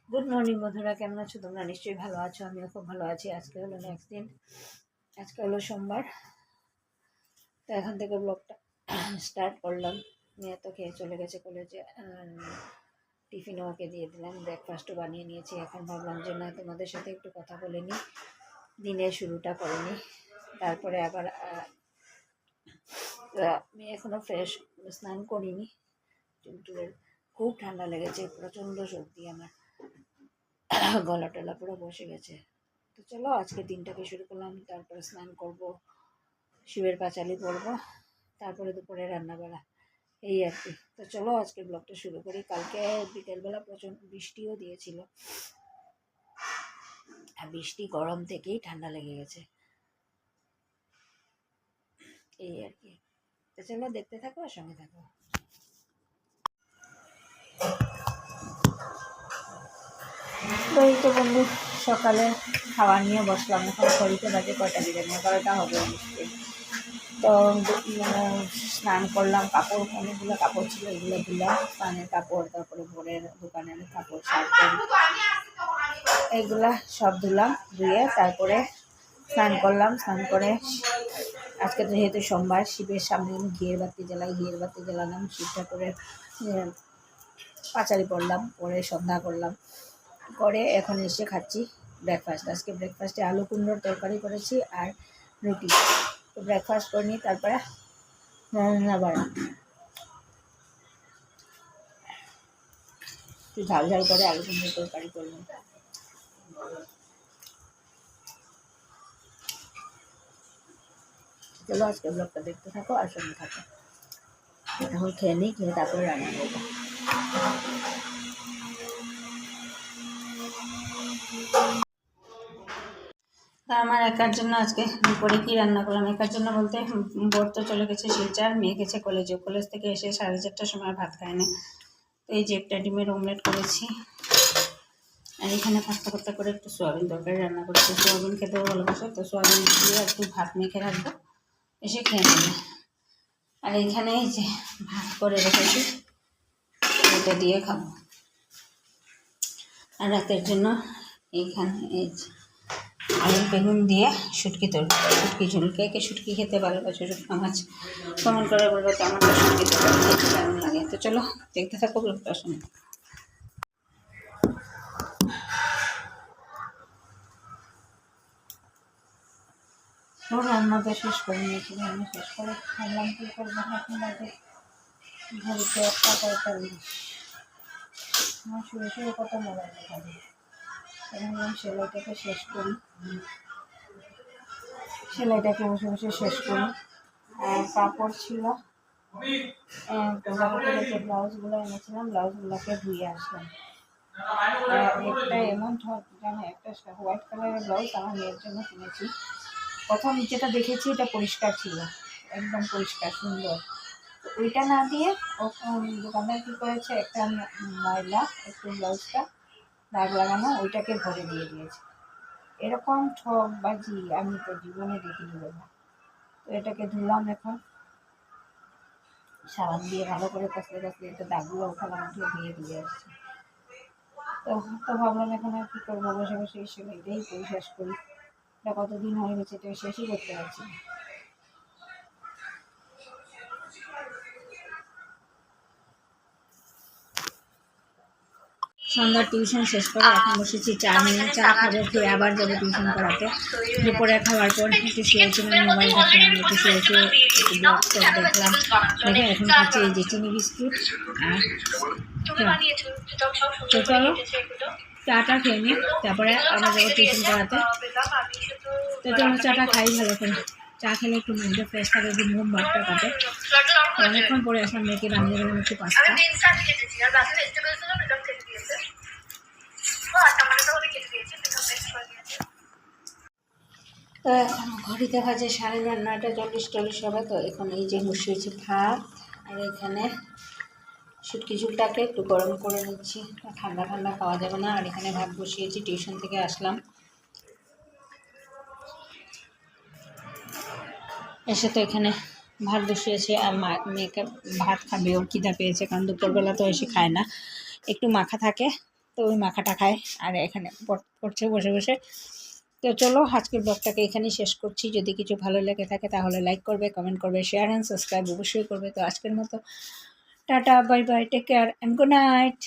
Good morning বন্ধুরা, কেমন আছো তোমরা? নিশ্চয়ই ভালো আছো, আমিও খুব ভালো আছি। আজকে হলো নেক্সট দিন, আজকে হলো সোমবার। তো এখান থেকে ব্লগটা স্টার্ট করলাম। মেয়ে তো খেয়ে চলে গেছে কলেজে, টিফিনও ওকে দিয়ে দিলাম, ব্রেকফাস্টও বানিয়ে নিয়েছি। এখন ভাবলাম যে না, তোমাদের সাথে একটু কথা বলে নিই, দিনের শুরুটা করে নিই। তারপরে আবার আমি এখনও ফ্রেশ স্নান করিনি। চুলটুলের খুব ঠান্ডা লেগেছে, প্রচণ্ড সর্দি, আমার গলা টলা পুরো বসে গেছে। তো চলো আজকে দিনটাকে শুরু করলাম। তারপরে স্নান করব, শিবের পাঁচালি পরবো, তারপরে দুপুরে রান্নাবাড়া, এই আর কি। তো চলো আজকে ব্লগটা শুরু করি। কালকে বিকেলবেলা প্রচণ্ড বৃষ্টিও দিয়েছিল, আর বৃষ্টি গরম থেকেই ঠান্ডা লেগে গেছে, এই আর কি। তো চলো দেখতে থাকো আর সঙ্গে থাকো। তো এই তো বন্ধু, সকালে খাওয়া নিয়ে বসলাম। এখন ঘড়িতে বাজে কয়টা, দিলেন 11টা হবে নিশ্চয়ই। তো স্নান করলাম, কাপড় অনেকগুলো কাপড় ছিল, এগুলো ধুলাম, স্নানের কাপড়, তারপরে ভোরের দোকানের কাপড়, শার্ট প্যান্ট, এইগুলা সব ধুলাম। ধুয়ে তারপরে স্নান করলাম। স্নান করে আজকে তো যেহেতু সোমবার, শিবের সামনে আমি ঘিয়ের বাতি জ্বালাই, ঘিয়ের বাতি জ্বালালাম, শিব ঠাকুরের পাঁচালি পড়লাম, পরে সন্ধ্যা করলাম, করে এখন এসে খাচ্ছি ব্রেকফাস্ট। আজকে ব্রেকফাস্টে আলু কুমড়োর তরকারি করেছি আর রুটি। তো ব্রেকফাস্ট করে নিই, তারপরে রান্নাবাড়া একটু ঝাল ঝাল করে আলু কুমড়োর তরকারি করলাম। চলো আজকে ব্লগটা দেখতে থাকো আর সঙ্গে থাকো। এখন খেয়ে নিই, খেয়ে তারপরে রান্না করবো। তা আমার একার জন্য আজকে দুপুরে কী রান্না করলাম, একার জন্য বলতে বোর তো চলে গেছে শিলচর, মেয়ে গেছে কলেজে, কলেজ থেকে এসে 4:30টার সময় ভাত খায় না। তো এই যে একটা ডিমের অমলেট করেছি, আর এখানে পাস্তা পাস্তা করে একটু সোয়াবিন তরকারি রান্না করেছি। সোয়াবিন খেতেও ভালোবাসে, তো সোয়াবিন দিয়ে একটু ভাত মেখে রাখবো, এসে খেয়ে নেবে। আর এইখানে এই যে ভাত করে রেখেছি, এটা দিয়ে খাবো। আর রাতের জন্য এইখানে এই যে আলু বেগুন দিয়ে শুটকি তরকারি, শুটকি ঝোল। কে কে শুটকি খেতে ভালোবাসে, শুটকা মাছ কমেন্ট করে বলবো তো আমার শুটকি তরকারি খেতে কেমন লাগে। তো চলো দেখতে থাকো ব্লগটার সঙ্গে। তো রান্নাটা শেষ করে নিয়েছি, রান্না শেষ করে ভাবলাম কী করবো, এখন বাজে ঘড়িতে 1:45। আমার শুয়ে শুয়ে কত মোবাইল দেখা যায়। ভাবলাম সেলাইটাকে শেষ করি, সেলাইটাকে বসে বসে শেষ করি। আর কাপড় ছিল, কাপড়ের যে ব্লাউজগুলো এনেছিলাম, ব্লাউজগুলোকে ধুয়ে আসলাম। একটা এমন জানো, একটা হোয়াইট কালারের ব্লাউজ আমার মেয়ের জন্য কিনেছি। প্রথম যেটা দেখেছি এটা পরিষ্কার ছিল, একদম পরিষ্কার সুন্দর। তো ওইটা না দিয়ে ও দোকানদার কী করেছে, একটা ময়লা একটু ব্লাউজটা দাগ লাগানো, ওইটাকে ভরে দিয়ে দিয়েছে। এরকম ঠকবাজি আমি তো জীবনে দেখিনি বলবো। তো এটাকে ধুলাম, এখন সাবান দিয়ে ভালো করে কষলে কষলে এটা দাগগুলো উঠালাম, উঠিয়ে ধুয়ে দিয়ে আসছি। তো ভাবলাম এখন আর কী করবো, বসে বসে এই সেলাইটাই করে শেষ করি। এটা কতদিন হয়ে গেছে, এটা শেষই করতে পারছি না। সন্ধ্যার টিউশন শেষ করে এখন বসেছি চা নিয়ে, চা খাবো, খেয়ে আবার যাবো টিউশন করাতে। দুপুরে খাওয়ার পর একটু শুয়েছিলাম, মোবাইল ঘাটলাম, একটু শুয়ে শুয়ে একটু ব্লগ দেখলাম, দেখে এখন খাচ্ছি এই যে চিনি বিস্কুট। আর তো চলো চাটা খেয়ে নিই, তারপরে আবার যাবো টিউশন করাতে। তো চলো চাটা খাই ভালো করে, চা খেলে একটু মাইন্ডটা ফ্রেশ থাকে, ঘুম ভাবটা কাটে। অনেকক্ষণ পরে আসলাম, মেয়েকে বানিয়ে গেলাম একটু পাস্তা। তো এখন ঘড়িতে বাজে 9:30, 40 হবে। তো এখন এই যে বসিয়েছি ভাত, আর এখানে শুটকি ঝোলটাকে একটু গরম করে নিচ্ছি, ঠান্ডা ঠান্ডা খাওয়া যাবে না। আর এখানে ভাত বসিয়েছি, টিউশন থেকে আসলাম, এসে তো এখানে ভাত বসিয়েছে। আর মেয়েকে ভাত খাবে, ওর খিদা পেয়েছে, কারণ দুপুরবেলা তো এসে খায় না, একটু মাখা থাকে তো ওই মাখাটা খায় আর এখানে করছে বসে বসে। তো চলো আজকের ব্লগটাকে এখানেই শেষ করছি। যদি কিছু ভালো লেগে থাকে তাহলে লাইক করবে, কমেন্ট করবে, শেয়ার অ্যান্ড সাবস্ক্রাইব অবশ্যই করবে। তো আজকের মতো tata, bye bye, take care and good night.